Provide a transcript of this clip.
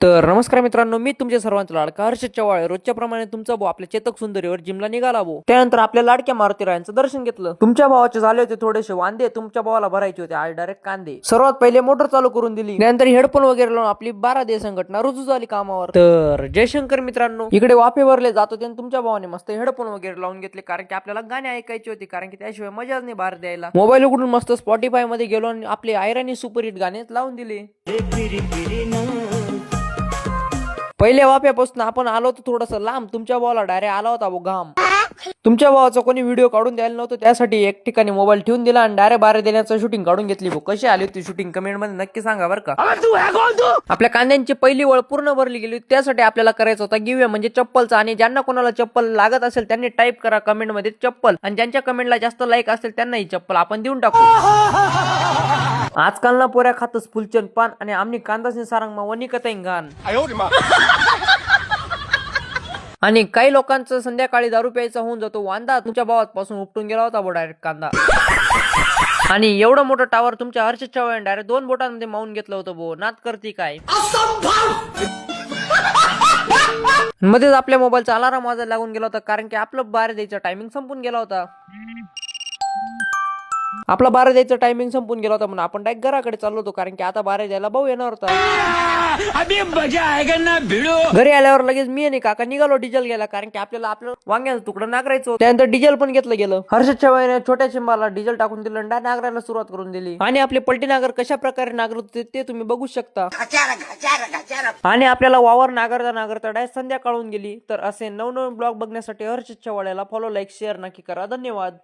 तर नमस्कार मित्रांनो, मी तुमच्या सर्वांचा लाडका हर्षद चव्हाण. रोजच्या प्रमाणे तुमचा भाऊ आपल्या चेतक सुंदरीवर जिमला निघाला भाऊ. त्यानंतर आपल्या लाडक्या मारुती रायांचं दर्शन घेतलं. तुमच्या भावाचे झाले होते थोडेसे वांदे, तुमच्या भावाला भरायचे होते आज डायरेक्ट कांदे. सर्वात पहिले मोटर चालू करून दिली, त्यानंतर हेडफोन वगैरे लावून आपली 12 दे संघटना रुजू झाली कामावर. तर जयशंकर मित्रांनो, इकडे वाफे भरले जात होते आणि तुमच्या भावाने मस्त हेडफोन वगैरे लावून घेतले, कारण की आपल्याला गाणे ऐकायचे होते, कारण की त्याशिवाय मजाच नाही बाहेर द्यायला. मोबाईल उघडून मस्त स्पॉटीफाय मध्ये गेलो आणि आपले आयराणी सुपरहिट गाणे लावून दिले. पहिल्या वाफ्यापासून आपण आलो होतो थोडस लांब, तुमच्या भावाला डायरेक्ट आला होता घाम. तुमच्या भावाचा कोणी व्हिडिओ काढून द्यायला नव्हतं, त्यासाठी एक ठिकाणी मोबाईल ठेवून दिला आणि डायरेक्ट बारे देण्याचं शूटिंग काढून घेतली. कशी आली होती शूटिंग कमेंट मध्ये नक्की सांगा बरं का. आपल्या कांद्यांची पहिली वळ पूर्ण भरली गेली, त्यासाठी आपल्याला करायचं होता गिव्ह म्हणजे चप्पलचा. आणि ज्यांना कोणाला चप्पल लागत असेल त्यांनी टाईप करा कमेंट मध्ये चप्पल, आणि ज्यांच्या कमेंटला जास्त लाईक असेल त्यांना ही चप्पल आपण देऊन टाकू. आजकाल ना पोऱ्या खातच फुलचंद पान आणि आम्ही कांदाचे सारंग वनी कताईन गान. आणि काही लोकांचं संध्याकाळी दारू प्यायचा होऊन जातो वांदा, तुमच्या भावापासून उपटून गेला होता डायरेक्ट कांदा. आणि एवढं मोठं टावर तुमच्या हर्षद चव्हाण डायरेक्ट 2 बोटांमध्ये मावून घेतलं होतं नात करती काय. मध्येच आपल्या मोबाईलचा अलार्म वाजायला लागून गेला होता, कारण की आपलं बाहेर द्यायचं टायमिंग संपून गेला होता. आपला बारा द्यायचं टायमिंग संपून गेला होता म्हणून आपण डायरेक्ट घराकडे चाललो होतो, कारण की आता बारा द्यायला भाऊ येणार होता. घरी आल्यावर लगेच मी आणि काका निघालो डिझेल गेला, कारण की आपल्याला आपलं वांग्याचं तुकडं नागरायचं. त्यानंतर डिझेल पण घेतलं गेलं. हर्षद चव्हाण छोट्या चिंबाला डिझेल टाकून दिलं, नागरायला सुरुवात करून दिली. आणि आपले पलटी नागर कशा प्रकारे नागरत होते ते तुम्ही बघू शकता. आणि आपल्याला वावर नागरता नागरता डायरेक्ट संध्याकाळून गेली. तर असे नवनवीन ब्लॉग बघण्यासाठी हर्षद चव्हाणला फॉलो, लाईक, शेअर नक्की करा. धन्यवाद.